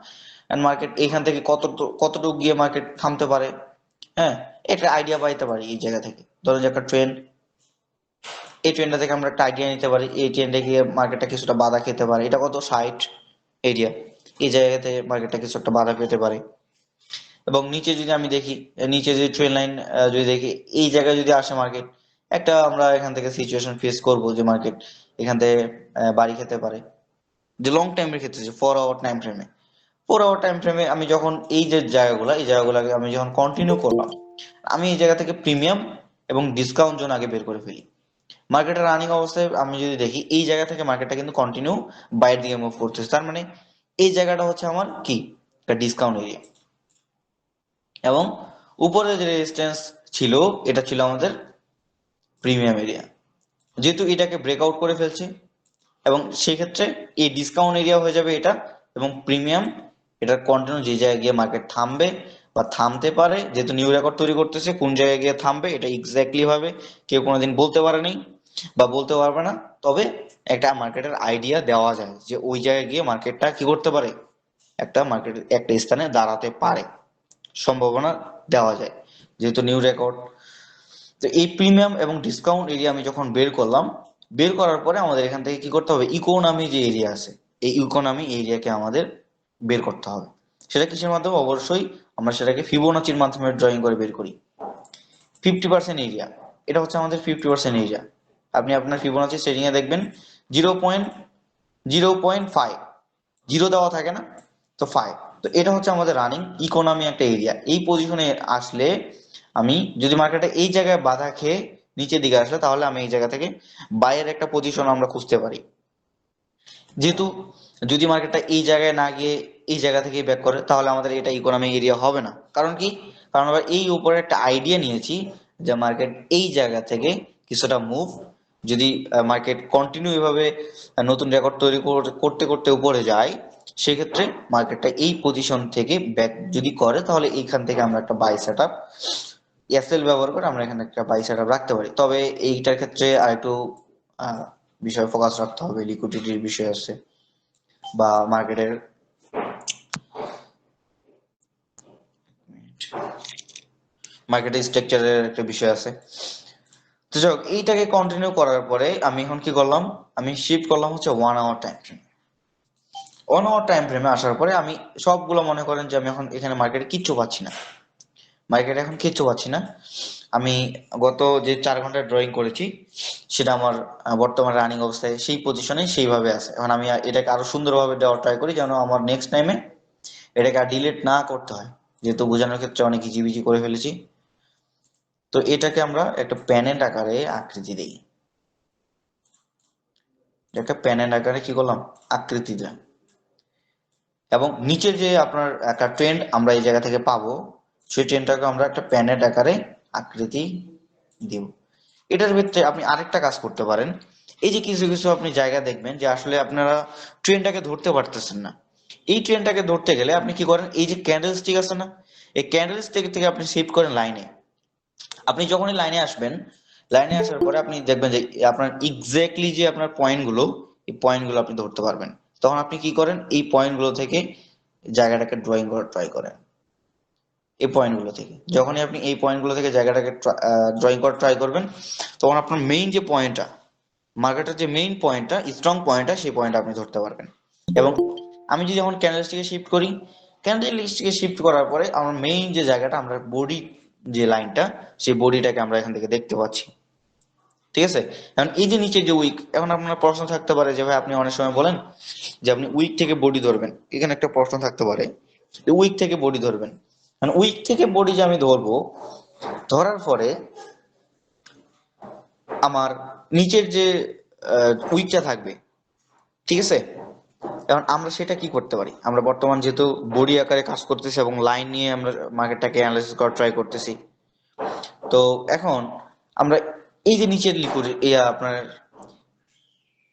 এন্ড মার্কেট এখান থেকে কতটুকু গিয়ে মার্কেট থামতে পারে, হ্যাঁ, একটা আইডিয়া পাইতে পারি এই জায়গা থেকে। ধরুন যে একটা ট্রেন্ড, এই ট্রেন্ডটা থেকে আমরা একটা আইডিয়া নিতে পারি, এই ট্রেন্ডে গিয়ে মার্কেটটা কিছুটা বাধা খেতে পারে, এটা কত 60 এরিয়া, এই জায়গাতে মার্কেটটা কিছু একটা বাধা পেতে পারে। এবং নিচে যদি আমি দেখি, নিচে যদি ট্রেন লাইন যদি দেখি, এই জায়গায় যদি আসে মার্কেট, একটা আমরা এখান থেকে সিচুয়েশন ফেস করব যে মার্কেট এখান থেকে বাড়ি খেতে পারে। যে লং টাইমের ক্ষেত্রে, যে 4 আওয়ার টাইম ফ্রেমে, 4 আওয়ার টাইম ফ্রেমে আমি যখন এই যে জায়গাগুলো, এই জায়গাগুলোকে আমি যখন কন্টিনিউ করলাম, আমি এই জায়গা থেকে প্রিমিয়াম এবং ডিসকাউন্ট জোন আগে বের করে ফেলি। মার্কেটের রানিং অবস্থায় আমি যদি দেখি, এই জায়গা থেকে মার্কেটটা কিন্তু কন্টিনিউ বাইরের দিকে মুভ করতেছে, তার মানে এই জায়গাটা হচ্ছে আমার কি, একটা ডিসকাউন্ট এরিয়া। এবং উপরে যে রেজিস্ট্যান্স ছিল, এটা ছিল আমাদের প্রিমিয়াম এরিয়া। যেহেতু এটাকে ব্রেকআউট করে ফেলছে, এবং সেক্ষেত্রে এই ডিসকাউন্ট এরিয়া হয়ে যাবে এটা, এবং প্রিমিয়াম এটার কন্টিনিউ যে জায়গায় গিয়ে মার্কেট থামবে বা থামতে পারে, যেহেতু নিউ রেকর্ড তৈরি করতেছে, কোন জায়গায় গিয়ে থামবে এটা এক্স্যাক্টলি ভাবে কেউ কোনোদিন বলতে পারেনি বা বলতে পারবে না। তবে একটা মার্কেটের আইডিয়া দেওয়া যায় যে ওই জায়গায় গিয়ে মার্কেটটা কি করতে পারে, একটা মার্কেট একটা স্থানে দাঁড়াতে পারে, সম্ভাবনা দেওয়া যায় যেহেতু নিউ রেকর্ড। তো এই প্রিমিয়াম এবং ডিসকাউন্ট এরিয়া আমি যখন বের করলাম, বের করার পরে আমাদের এখান থেকে কি করতে হবে, ইকোনমি যে এরিয়া আছে, এই ইকোনমি এরিয়াকে আমাদের বের করতে হবে। সেটা কিসের মাধ্যমে? অবশ্যই আমরা সেটাকে ফিবোনাচির মাধ্যমে ড্রয়িং করে বের করি। 50% এরিয়া, এটা হচ্ছে আমাদের 50% এরিয়া। আপনি আপনার ফিবোনাচি সেটিং এ দেখবেন 0.0.5, জিরো দেওয়া থাকে না, তো 5। তো এটা হচ্ছে আমাদের রানিং ইকোনমি একটা এরিয়া। এই পজিশনে আসলে আমি যদি মার্কেটে এই জায়গায় বাধা খেয়ে নিচের দিকে আসলে, তাহলে আমি এই জায়গা থেকে বাইয়ের একটা পজিশন আমরা খুঁজতে পারি। যেহেতু যদি মার্কেটটা এই জায়গায় না গিয়ে এই জায়গা থেকে ব্যাক করে, তাহলে আমাদের এটা ইকোনমিক এরিয়া হবে না। কারণ কি? কারণ আমরা এই উপরে একটা আইডিয়া নিয়েছি যে মার্কেট এই জায়গা থেকে কিছুটা মুভ, যদি মার্কেট কন্টিনিউ এভাবে নতুন রেকর্ড তৈরি করতে করতে উপরে যায়, সেক্ষেত্রে মার্কেটটা এই পজিশন থেকে ব্যাক যদি করে, তাহলে এইখান থেকে আমরা একটা বাই সেট আপ, এসএল ব্যবহার করে আমরা এখানে একটা বাই সেট আপ রাখতে পারি। তবে এইটার ক্ষেত্রে আরেকটু বিষয় ফোকাস রাখতে হবে, লিকুইডিটির বিষয় আছে বা মার্কেটের স্ট্রাকচারের একটা বিষয় আছে। তো যাই হোক, এইটাকে কন্টিনিউ করার পরে আমি এখন কি করলাম, আমি শিফট করলাম হচ্ছে 1 hour time frame. 1 hour time ফ্রেমে আসার পরে আমি সবগুলো, মনে করেন যে আমি এখন এখানে মার্কেটে কিচ্ছু পাচ্ছি না, মার্কেটে এখন কিচ্ছু পাচ্ছি না। আমি গত যে 4 ঘন্টা ড্রয়িং করেছি, সেটা আমার বর্তমান রানিং অবস্থায় সেই পজিশনে সেইভাবে আছে। এখন আমি এটাকে আরো সুন্দরভাবে দেওয়ার ট্রাই করি, যেন আমার নেক্সট টাইমে এটাকে আর ডিলিট না করতে হয়, যেহেতু বোঝানোর ক্ষেত্রে অনেক হিজিবিজি করে ফেলেছি। তো এটাকে আমরা একটা প্যানেল আকারে আকৃতি দিই, একটা প্যানেল আকারে কি করলাম, আকৃতি দিলাম। এবং নিচে যে আপনার একটা ট্রেন্ড আমরা এই জায়গা থেকে পাবো, সেই ট্রেন্ডটাকে আমরা একটা প্যানেল আকারে আকৃতি দিব। এটার ভিতরে আপনি আরেকটা কাজ করতে পারেন। এই যে কিছু কিছু আপনি জায়গা দেখবেন যে আসলে আপনারা ট্রেনটাকে ধরতে পারতেছেন না। এই ট্রেনটাকে ধরতে গেলে আপনি কি করেন, এই যে ক্যান্ডেল স্টিক আছে না, এই ক্যান্ডেল স্টিক থেকে আপনি শিফট করেন লাইনে। আপনি যখনই লাইনে আসবেন, লাইনে আসার পরে আপনি দেখবেন যে আপনার এক্স্যাক্টলি যে আপনার পয়েন্টগুলো, এই পয়েন্টগুলো আপনি ধরতে পারবেন। তখন আপনি কি করেন, এই পয়েন্টগুলো থেকে জায়গাটাকে ড্রয়িং করার ট্রাই করেন। এই পয়েন্টগুলো থেকে। যখনই আপনি এই পয়েন্টগুলো থেকে জায়গাটাকে ড্রয়িং করা ট্রাই করবেন, তখন আপনার মেইন যে পয়েন্টটা, মার্কেটের যে মেইন পয়েন্টটা, স্ট্রং পয়েন্টটা, সেই পয়েন্ট আপনি ধরতে পারবেন। এবং আমি যদি যখন ক্যান্ডেলস্টিকে শিফট করি, ক্যান্ডেলস্টিকে শিফট করার পরে আমার মেইন যে জায়গাটা, আমরা বডি যে লাইনটা, সেই বডিটাকে আমরা এখান থেকে দেখতে পাচ্ছি। ঠিক আছে? এখন এই যে নিচে যে উইক, এখন আপনার প্রশ্ন থাকতে পারে যে ভাই আপনি অনেক সময় বলেন যে আপনি উইক থেকে বডি ধরবেন। এখানে একটা প্রশ্ন থাকতে পারে যে উইক থেকে বডি ধরবেন। মানে উইক থেকে বডি যে আমি ধরবো, ধরার পরে আমার নিচের যে উইকটা থাকবে, ঠিক আছে? এখন আমরা সেটা কি করতে পারি? আমরা বর্তমান যেহেতু বডি আকারে কাজ করতেছি এবং লাইন নিয়ে আমরা মার্কেটটাকে অ্যানালাইসিস করার ট্রাই করতেছি, তো এখন আমরা এই যে নিচের লিকুইড আপনার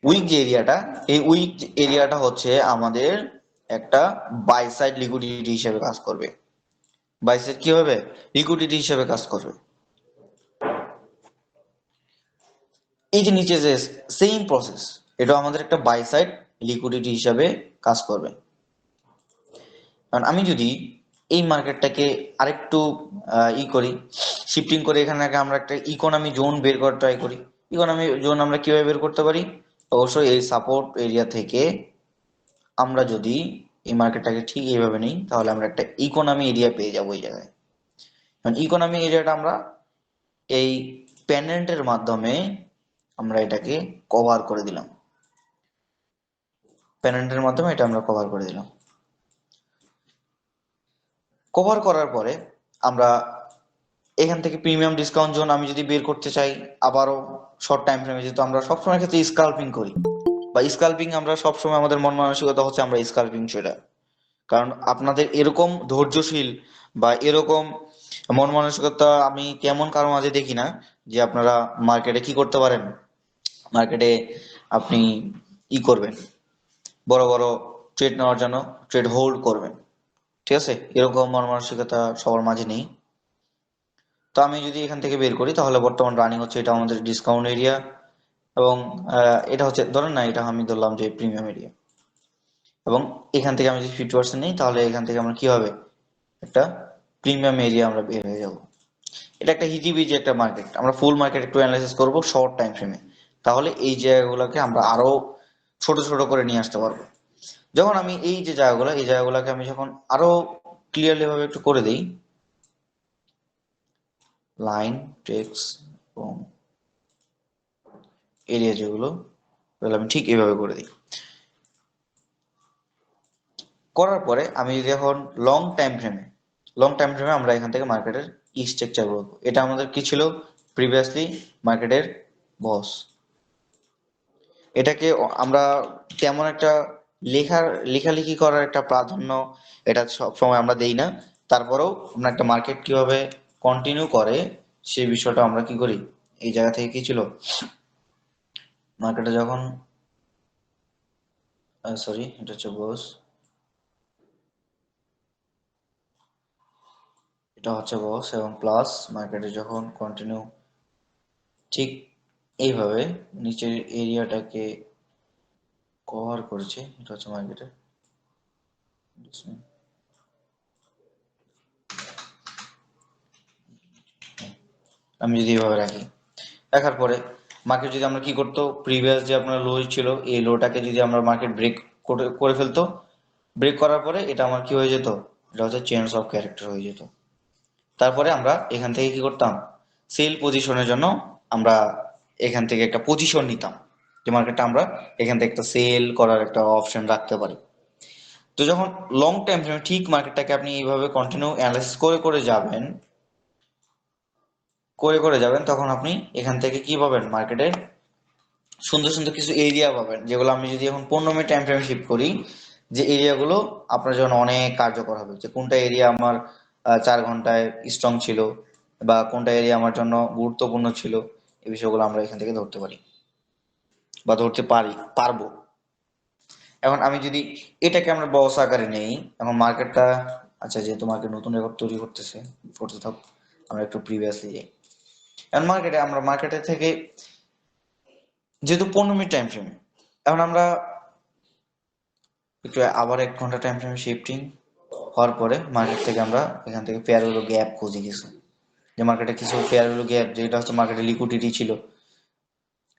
উইক যে এরিয়াটা, এই উইক এরিয়াটা হচ্ছে আমাদের একটা বাই সাইড লিকুইডিটি হিসেবে কাজ করবে। বাই সাইড কি হবে? লিকুইডিটি হিসেবে কাজ করবে। এই যে নিচে যে সেম প্রসেস, এটা আমাদের একটা বাই সাইড লিকুইডিটি হিসাবে কাজ করবে। কারণ আমি যদি এই মার্কেটটাকে আরেকটু করি, শিফটিং করে এখানে আমরা একটা ইকোনমি জোন বের করার ট্রাই করি। ইকোনমি জোন আমরা কিভাবে বের করতে পারি? অবশ্যই এই সাপোর্ট এরিয়া থেকে আমরা যদি এই মার্কেটটাকে ঠিক এইভাবে নিই, তাহলে আমরা একটা ইকোনমি এরিয়া পেয়ে যাবো এই জায়গায়। কারণ ইকোনমি এরিয়াটা আমরা এই প্যান্ডেন্টের মাধ্যমে আমরা এটাকে কভার করে দিলাম। প্যান্ডেন্টের মাধ্যমে এটা আমরা কভার করে দিলাম। কভার করার পরে আমরা এখান থেকে প্রিমিয়াম ডিসকাউন্ট জোন আমি যদি বের করতে চাই, আবারও শর্ট টাইম ফ্রেমে, যেহেতু আমরা সবসময় ক্ষেত্রে স্কাল্পিং করি, বা স্কাল্পিং আমরা সবসময় আমাদের মন মানসিকতা হচ্ছে আমরা স্কাল্পিং সেটা। কারণ আপনাদের এরকম ধৈর্যশীল বা এরকম মন মানসিকতা আমি তেমন কারো মাঝে দেখি না যে আপনারা মার্কেটে কি করতে পারেন, মার্কেটে আপনি করবেন, বড় বড় ট্রেড নেওয়ার জন্য ট্রেড হোল্ড করবেন। ঠিক আছে? এরকম মন মানসিকতা সবার মাঝে নেই। তো আমি যদি এখান থেকে বের করি, তাহলে বর্তমান রানিং হচ্ছে এটা আমাদের ডিসকাউন্ট এরিয়া, এবং এটা হচ্ছে, ধরেন না, এটা আমি ধরলাম যে প্রিমিয়াম এরিয়া, এবং এখান থেকে আমি যদি 50% নিই, তাহলে এখান থেকে আমরা কি হবে, একটা প্রিমিয়াম এরিয়া আমরা বের হয়ে যাব। এটা একটা হিজিবিজি একটা মার্কেট। আমরা ফুল মার্কেট একটু অ্যানালাইসিস করব শর্ট টাইম ফ্রেমে, তাহলে এই জায়গাগুলোকে আমরা আরো ছোট ছোট করে নিয়ে আসতে পারবো। যখন আমি এই যে জায়গাগুলো, এই জায়গাগুলোকে আমি যখন আরো ক্লিয়ারলি ভাবে একটু করে দিই, লাইন, টেক্স এবং এরিয়া যেগুলো, তাহলে আমি ঠিক এইভাবে করে দিই। করার পরে আমি যদি এখন লং টাইম ফ্রেমে আমরা এখান থেকে মার্কেটের স্ট্রাকচার বলবো। এটা আমাদের কি ছিল? প্রিভিয়াসলি মার্কেটের বস। এটাকে আমরা তেমন একটা লেখালেখি করার একটা প্রাধান্য এটা সব সময় আমরা দেই না। তারপরেও আমরা একটা মার্কেট কিভাবে কন্টিনিউ করে সেই বিষয়টা আমরা কি করি, এই জায়গা থেকে কি ছিল, মার্কেটে যখন, সরি, এটা হচ্ছে বস, এটা হচ্ছে বস, এবং প্লাস মার্কেটে যখন কন্টিনিউ ঠিক এইভাবে নিচের এরিয়াটাকে কভার করেছে, এটা হচ্ছে মার্কেটের, আমি যদি এইভাবে রাখি, রাখার পরে মার্কেট যদি আমরা কি করতো, প্রিভিয়াস যে আপনার লো ছিল, এই লোটাকে যদি আমরা মার্কেট ব্রেক করে ফেলতো, ব্রেক করার পরে এটা আমার কি হয়ে যেত, এটা হচ্ছে চেঞ্জ অফ ক্যারেক্টার হয়ে যেত। তারপরে আমরা এখান থেকে কি করতাম, সেল পজিশনের জন্য আমরা এখান থেকে একটা পজিশন নিতাম, যে মার্কেটটা আমরা এখান থেকে একটা সেল করার একটা অপশন রাখতে পারি। তো যখন লং টাইম ফ্রেমে ঠিক মার্কেটটাকে আপনি এইভাবে কন্টিনিউ অ্যানালাইসিস করে করে যাবেন, তখন আপনি এখান থেকে কি পাবেন, মার্কেটের সুন্দর সুন্দর কিছু এরিয়া পাবেন, যেগুলো আমি যদি এখন 15 মিনিট টাইম ফ্রেমে শিফট করি, যে এরিয়াগুলো আপনার জন্য অনেক কার্যকর হবে, যে কোনটা এরিয়া আমার 4 ঘন্টায় স্ট্রং ছিল, বা কোনটা এরিয়া আমার জন্য গুরুত্বপূর্ণ ছিল, এই বিষয়গুলো আমরা এখান থেকে ধরতে পারি বা ধরতে পারবো। এখন আমি যদি এটাকে আমরা বস আকারে নেই, এখন মার্কেটটা, আচ্ছা যেহেতু মার্কেট নতুন রেকর্ড তৈরি করতে থাক, আমরা একটু প্রিভিয়াসলি যাই। এখন আমরা মার্কেটের থেকে, যেহেতু 15 মিনিট টাইম ফ্রেম, এখন আমরা একটু আবার 1 ঘন্টা টাইম ফ্রেমে শিফটিং, হওয়ার পরে মার্কেট থেকে আমরা এখান থেকে ফেয়ার ভ্যালু গ্যাপ খুঁজে গেছি, যে মার্কেটে কিছু ফেয়ার ভ্যালু গ্যাপ, যেটা হচ্ছে মার্কেটে লিকুইডিটি ছিল,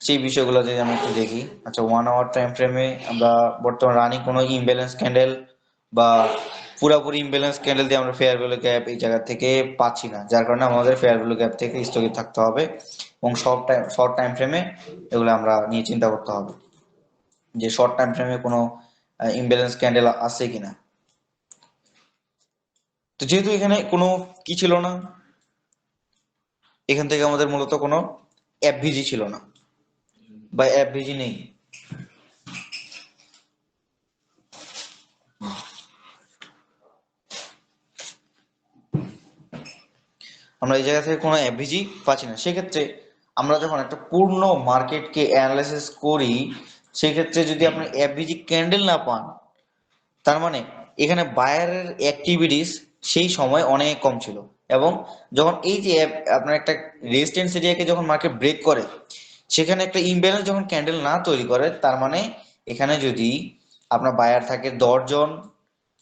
সেই বিষয়গুলো যদি আমরা একটু দেখি। আচ্ছা, 1 আওয়ার টাইম ফ্রেমে আমরা বর্তমান রানিং কোনো ইমব্যালেন্স ক্যান্ডেল বা পুরাপুরি ইমব্যালেন্স ক্যান্ডেল দিয়ে আমরা ফেয়ার ভ্যালু গ্যাপ এই জায়গা থেকে পাচ্ছি না, যার কারণে আমাদের ফেয়ার ভ্যালু গ্যাপ থেকে স্থগিত থাকতে হবে এবং শর্ট টাইম ফ্রেমে এগুলো আমরা নিয়ে চিন্তা করতে হবে যে শর্ট টাইম ফ্রেমে কোনো ইমব্যালেন্স ক্যান্ডেল আছে কিনা। তো যেহেতু এখানে কোনো কি ছিল না, এখান থেকে আমাদের মূলত কোনো এফভিজি ছিল না বা এফভিজি নেই। আমরা এই জায়গা থেকে কোনো এফভিজি পাচ্ছি না। সেক্ষেত্রে আমরা যখন একটা পূর্ণ মার্কেটকে অ্যানালাইসিস করি, সেক্ষেত্রে যদি আপনি এফভিজি ক্যান্ডেল না পান, তার মানে এখানে বায়ারের অ্যাক্টিভিটিস সেই সময় অনেক কম ছিল। এবং যখন এই যে আপনার একটা রেজিস্ট্যান্স এরিয়াকে যখন মার্কেট ব্রেক করে, সেখানে একটা ইমব্যালেন্স যখন ক্যান্ডেল না তৈরি করে, তার মানে এখানে যদি আপনার বায়ার থাকে 10 জন,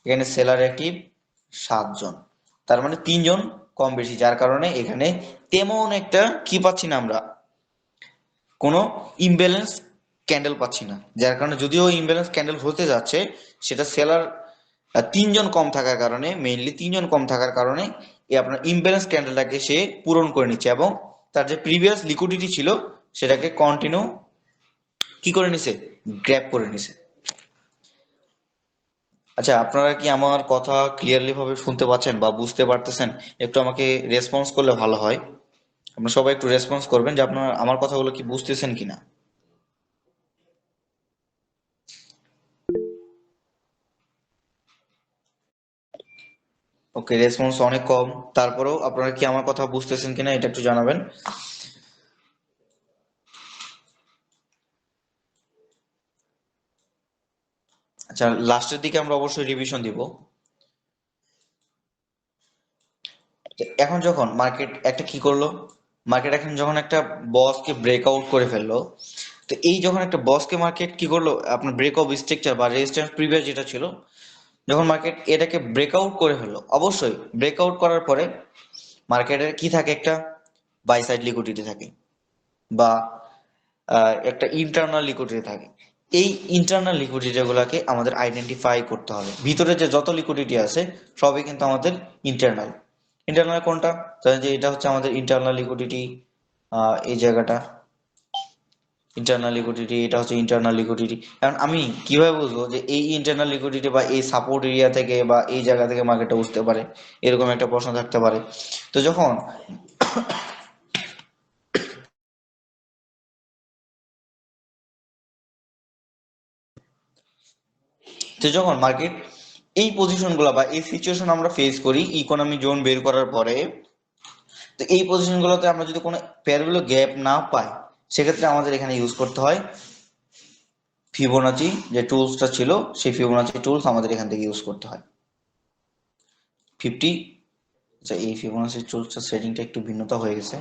এখানে সেলার অ্যাক্টিভ 7 জন, তার মানে 3 জন কম বেশি, যার কারণে এখানে তেমন একটা কি পাচ্ছি না, আমরা কোনো ইমব্যালেন্স ক্যান্ডেল পাচ্ছি না। যার কারণে যদিও ইমব্যালেন্স ক্যান্ডেল হতে যাচ্ছে, সেটা সেলার 3 জন কম থাকার কারণে, মেইনলি 3 জন কম থাকার কারণে এই আপনার ইমব্যালেন্স ক্যান্ডেলটাকে সে পূরণ করে নিচ্ছে এবং তার যে প্রিভিয়াস লিকুইডিটি ছিল সেটাকে কন্টিনিউ কি করে নিছে, গ্র্যাব করে নিছে। আচ্ছা, আপনারা কি আমার কথা ক্লিয়ারলি ভাবে শুনতে পাচ্ছেন বা বুঝতে পারতেছেন? একটু আমাকে রেসপন্স করলে ভালো হয়। আপনারা সবাই একটু রেসপন্স করবেন যে আপনারা আমার কথাগুলো কি বুঝতেছেন কিনা। ওকে, রেসপন্স অনেক কম। তারপরেও আপনারা কি আমার কথা বুঝতেছেন কিনা এটা একটু জানাবেন। আচ্ছা, লাস্টের দিকে আমরা অবশ্যই রিভিশন দিব। এখন যখন মার্কেট একটা কি করলো, মার্কেট এখন যখন একটা বসকে ব্রেকআউট করে ফেললো, তো এই যখন একটা বসকে মার্কেট কি করলো, আপনার ব্রেক অফ স্ট্রাকচার বা রেজিস্ট্যান্স প্রিভিয়াস যেটা ছিল, যখন মার্কেট এটাকে ব্রেকআউট করে ফেললো, অবশ্যই ব্রেকআউট করার পরে মার্কেটের কি থাকে, একটা বাই সাইড লিকুইডিটি থাকে বা একটা ইন্টারনাল লিকুইডিটি থাকে। এই ইন্টারনাল লিকুইডিটি গুলাকে আমাদের আইডেন্টিফাই করতে হবে। ভিতরে যে যত লিকুইডিটি আছে সবই কিন্তু আমাদের ইন্টারনাল। ইন্টারনাল কোনটা? ধরেন যে এটা হচ্ছে আমাদের ইন্টারনাল লিকুইডিটি, এই জায়গাটা ইন্টারনাল লিকুইডিটি, এটা হচ্ছে ইন্টারনাল লিকুইডিটি। কারণ আমি কিভাবে বুঝবো যে এই ইন্টারনাল লিকুইডিটি বা এই সাপোর্ট এরিয়া থেকে বা এই জায়গা থেকে মার্কেটটা উঠতে পারে, এরকম একটা প্রশ্ন থাকতে পারে। তো যখন মার্কেট এই পজিশনগুলো বা এই সিচুয়েশন আমরা ফেস করি ইকোনমি জোন বের করার পরে, তো এই পজিশনগুলোতে আমরা যদি কোনো পেয়ারগুলো গ্যাপ না পাই, সেক্ষেত্রে আমাদের এখানে ইউজ করতে হয় ফিবোনাচি যে টুলসটা ছিল, সেই ফিবোনাচি টুলস আমাদের এখান থেকে ইউজ করতে হয় 50। আচ্ছা, এই ফিবোনাচি টুলসটা সেটিংটা একটু ভিন্নতা হয়ে গেছে।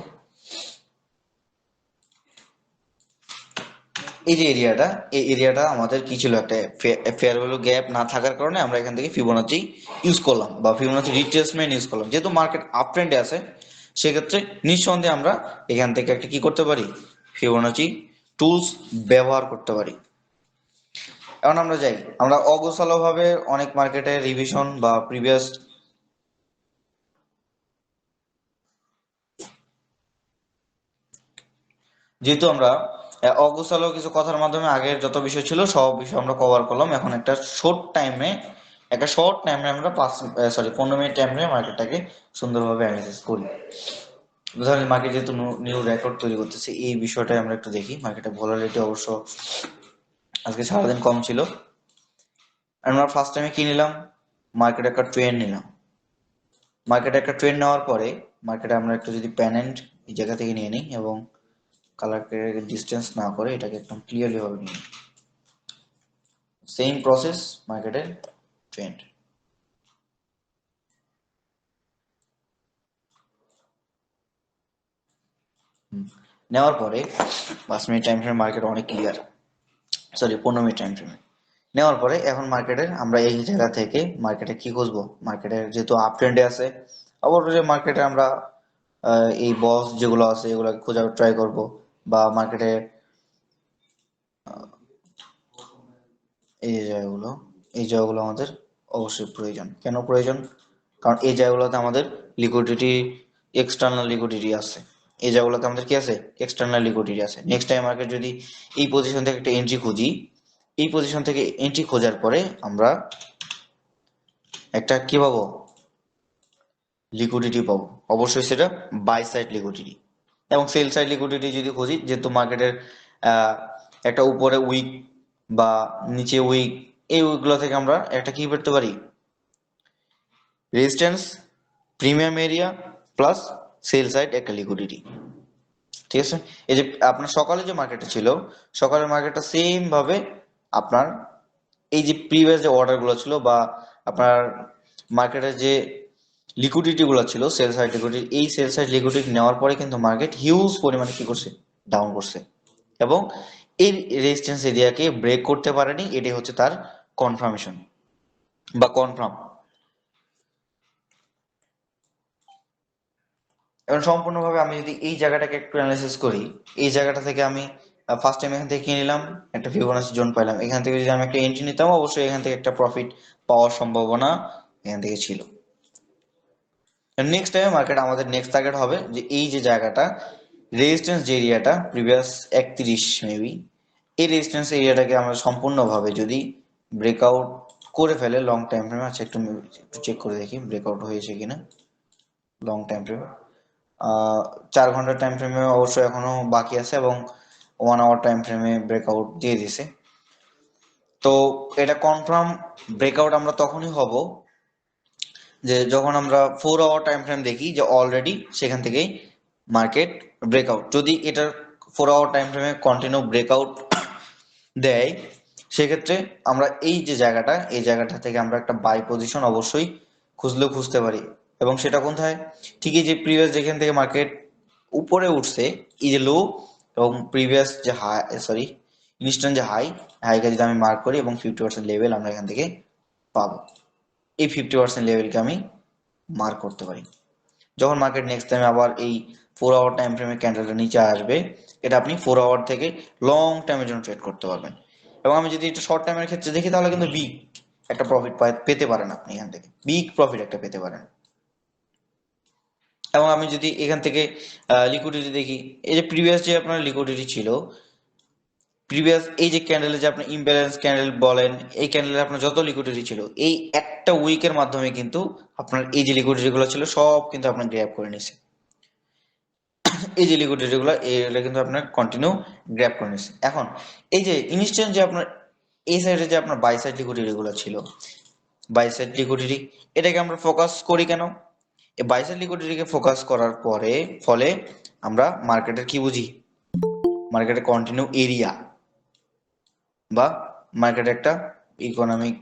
এই যে এরিয়াটা, এই এরিয়াটা আমাদের কি ছিল, একটা ফেয়ার ভ্যালু গ্যাপ না থাকার কারণে আমরা এখান থেকে ফিবোনাচি ইউজ করলাম বা ফিবোনাচি রিট্রেসমেন্ট ইউজ করলাম। যেহেতু মার্কেট আপ ট্রেন্ডে আছে, সেক্ষেত্রে নিঃসন্দেহে আমরা এখান থেকে একটা কি করতে পারি, ফিবোনাচি টুলস ব্যবহার করতে পারি। এখন আমরা যাই, আমরা অগোছালো ভাবে অনেক মার্কেটে রিভিশন বা প্রিভিয়াস, যেহেতু আমরা অগোছালো কিছু কথার মাধ্যমে আগের যত বিষয় ছিল সব বিষয় আমরা কভার করলাম, এখন একটা শর্ট টাইমে আমরা 15 মিনিট টাইমে মার্কেটটাকে সুন্দরভাবে অ্যানালাইসিস করি। ধরেন মার্কেট যেহেতু নিউ রেকর্ড তৈরি করতেছে, এই বিষয়টাই আমরা একটু দেখি। মার্কেটের ভলাটিলিটি অবশ্য আজকে সারাদিন কম ছিল। আমরা ফার্স্ট টাইমে কি নিলাম, মার্কেট একটা ট্রেন্ড নিলাম। মার্কেটে একটা ট্রেন্ড নেওয়ার পরে মার্কেটে আমরা একটু যদি প্যানেন্ট এই জায়গা থেকে নিয়ে নিই এবং কালারকে ডিস্টেন্স না করে এটাকে একদম ক্লিয়ারলি ভাবে নিই, সেম প্রসেস মার্কেটের ট্রেন্ড। নেওয়ার পরে 5 মিনিট টাইম ফ্রেম মার্কেট অনেক ক্লিয়ার, সরি 15 মিনিট টাইম ফ্রেমে নেওয়ার পরে এখন মার্কেটের আমরা এই জায়গা থেকে মার্কেটে কি খুঁজবো, মার্কেটের যেহেতু আপ ট্রেন্ডে আছে, অবশ্যই মার্কেটে আমরা এই বস যেগুলো আছে এগুলোকে খোঁজার ট্রাই করব, বা মার্কেটে এই যে জায়গাগুলো, এই জায়গাগুলো আমাদের অবশ্যই প্রয়োজন। কেন প্রয়োজন? কারণ এই জায়গাগুলোতে আমাদের লিকুইডিটি, এক্সটার্নাল লিকুইডিটি আছে। এই জায়গাগুলোতে আমাদের কি আছে? এক্সটার্নাল লিকুইডিটি আছে। নেক্সট টাইম মার্কেট যদি এই পজিশন থেকে একটা এন্ট্রি খুঁজি, এই পজিশন থেকে এন্ট্রি খোঁজার পরে আমরা একটা কি পাবো? লিকুইডিটি পাবো। অবশ্যই সেটা বাই সাইড লিকুইডিটি। এবং সেল সাইড লিকুইডিটি যদি খুঁজি, যেহেতু মার্কেটের একটা উপরে উইক বা নিচে উইক, এই উইকগুলো থেকে আমরা একটা কি পেতে পারি? Resistance, premium area plus sell side একটা লিকুইডিটি। ঠিক আছে? এই যে আপনার সকালে যে মার্কেটটা ছিল, সকালের মার্কেটটা সেম ভাবে আপনার এই যে প্রিভিয়াস যে অর্ডার গুলো ছিল বা আপনার মার্কেটের যে লিকুইডিটি গুলো ছিল, সেল সাইড লিকুইডিটি, এই সেল সাইড লিকুইডিটি নেওয়ার পরে কিন্তু মার্কেট হিউজ পরিমাণে কি করছে? ডাউন করছে। এবং এই রেজিস্ট্যান্স এরিয়াকে ব্রেক করতে পারেনি, এটাই হচ্ছে তার কনফার্মেশন বা কনফার্ম। এবং সম্পূর্ণভাবে আমি যদি এই জায়গাটাকে একটু অ্যানালাইসিস করি, এই জায়গাটা থেকে আমি ফার্স্ট টাইম এখান থেকে কিনে নিলাম, একটা ফিবোনাচি জোন পাইলাম, এখান থেকে যদি আমি একটা এন্ট্রি নিতাম অবশ্যই এখান থেকে একটা প্রফিট পাওয়ার সম্ভাবনা এখান থেকে ছিল। নেক্সট টাইম মার্কেট আমাদের নেক্সট টার্গেট হবে যে এই যে জায়গাটা রেজিস্ট্যান্স যে এরিয়াটা প্রিভিয়াস 31 মেবি, এই রেজিস্ট্যান্স এরিয়াটাকে আমরা সম্পূর্ণভাবে যদি ব্রেকআউট করে ফেলে লং টাইম ফ্রেমে, আচ্ছা একটু একটু চেক করে দেখি ব্রেকআউট হয়েছে কিনা লং টাইম ফ্রেমে। 4 ঘন্টার টাইম ফ্রেমে অবশ্যই এখনো বাকি আছে এবং 1 আওয়ার টাইম ফ্রেমে ব্রেকআউট দিয়ে দিছে। তো এটা কনফার্ম ব্রেকআউট আমরা তখনই হব যে যখন আমরা 4 আওয়ার টাইম ফ্রেম দেখি যে অলরেডি সেখান থেকেই মার্কেট ব্রেকআউট, যদি এটার 4 আওয়ার টাইম ফ্রেমে কন্টিনিউ ব্রেকআউট দেয়, সেক্ষেত্রে আমরা এই যে জায়গাটা, এই জায়গাটা থেকে আমরা একটা বাই পজিশন অবশ্যই খুঁজলেও খুঁজতে পারি। এবং সেটা কোথায়? ঠিকই যে প্রিভিয়াস যেখান থেকে মার্কেট উপরে উঠছে, এই যে লো এবং প্রিভিয়াস যে হাই, সরি ইনস্ট্যান্ট যে হাইকে যদি আমি মার্ক করি এবং 50% লেভেল আমরা এখান থেকে পাবো, এই 50% লেভেলকে আমি মার্ক করতে পারি। যখন মার্কেট নেক্সট টাইম আবার এই 4 আওয়ার টাইম ফ্রেমে ক্যান্ডেলটা নিচে আসবে, এটা আপনি 4 আওয়ার থেকে লং টাইমের জন্য ট্রেড করতে পারবেন। এবং আমি যদি একটু শর্ট টাইমের ক্ষেত্রে দেখি, তাহলে কিন্তু বিগ একটা প্রফিট পেতে পারেন আপনি, এখান থেকে বিগ প্রফিট একটা পেতে পারেন। এবং আমি যদি এখান থেকে লিকুইডিটি দেখি, এই যে প্রিভিয়াস যে আপনার লিকুইডিটি ছিল, প্রিভিয়াস এই যে ক্যান্ডেলে যে আপনার ইমব্যালেন্স ক্যান্ডেল বলেন, এই ক্যান্ডেলে আপনার যত লিকুইডিটি ছিল, এই একটা উইকের মাধ্যমে কিন্তু আপনার এই যে লিকুইডিটি গুলো ছিল সব কিন্তু আপনার গ্র্যাব করে নিছে। এই যে লিকুইডিটি গুলো এগুলো কিন্তু আপনার কন্টিনিউ গ্র্যাব করে নিচ্ছে। এখন এই যে ইনস্ট্যান্ট যে আপনার এই সাইডে যে আপনার বাই সাইড লিকুইডিটি গুলো ছিল, বাই সাইড লিকুইডিটি, এটাকে আমরা ফোকাস করি কেন? এই বাই সাইড লিকুইডিটিকে ফোকাস করার পরে ফলে আমরা মার্কেটের কি বুঝি? মার্কেটের কন্টিনিউ এরিয়া বা মার্কেটের একটা ইকোনমিক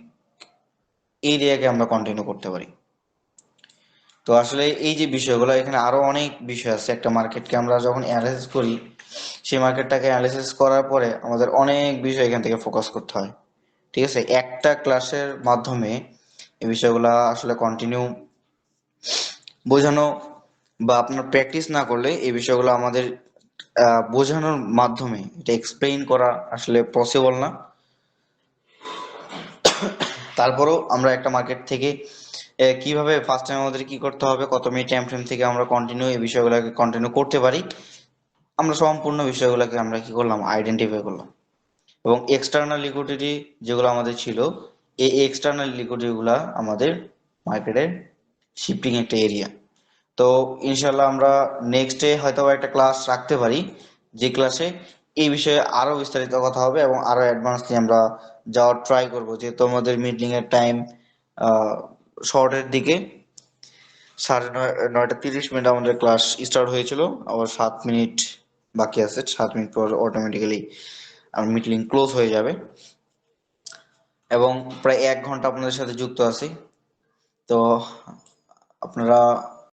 এরিয়াকে আমরা কন্টিনিউ করতে পারি। তো আসলে এই যে বিষয়গুলো, এখানে আরো অনেক বিষয় আছে। একটা মার্কেটকে আমরা যখন অ্যানালাইসিস করি, সেই মার্কেটটাকে অ্যানালাইসিস করার পরে আমাদের অনেক বিষয় এখান থেকে ফোকাস করতে হয়। ঠিক আছে? একটা ক্লাসের মাধ্যমে এই বিষয়গুলো আসলে কন্টিনিউ বোঝানো বা আপনার প্র্যাকটিস না করলে এই বিষয়গুলো আমাদের বোঝানোর মাধ্যমে এটা এক্সপ্লেইন করা আসলে পসিবল না। তারপরেও আমরা একটা মার্কেট থেকে কিভাবে ফার্স্ট টাইম আমাদের কি করতে হবে, কত মিনিট টাইম ফ্রেম থেকে আমরা কন্টিনিউ এই বিষয়গুলোকে কন্টিনিউ করতে পারি, আমরা সম্পূর্ণ বিষয়গুলোকে আমরা কি করলাম? আইডেন্টিফাই করলাম। এবং এক্সটার্নাল লিকুইডিটি যেগুলো আমাদের ছিল, এই এক্সটার্নাল লিকুইডিটি গুলা আমাদের মার্কেটের শিফটিং একটা এরিয়া। তো ইনশাল্লাহ আমরা নেক্সট ডে হয়তো একটা ক্লাস রাখতে পারি, যে ক্লাসে এই বিষয়ে আরো বিস্তারিত কথা হবে এবং আরো অ্যাডভান্সলি আমরা যাওয়ার ট্রাই করব। যেহেতু আমাদের মিটিং এর টাইম শর্টের দিকে, 9:30 আমাদের ক্লাস স্টার্ট হয়েছিল, আবার 7 মিনিট বাকি আছে, 7 মিনিট পর অটোমেটিক্যালি আমার মিটিং ক্লোজ হয়ে যাবে। এবং প্রায় 1 ঘন্টা আপনাদের সাথে যুক্ত আছি। তো আপনারা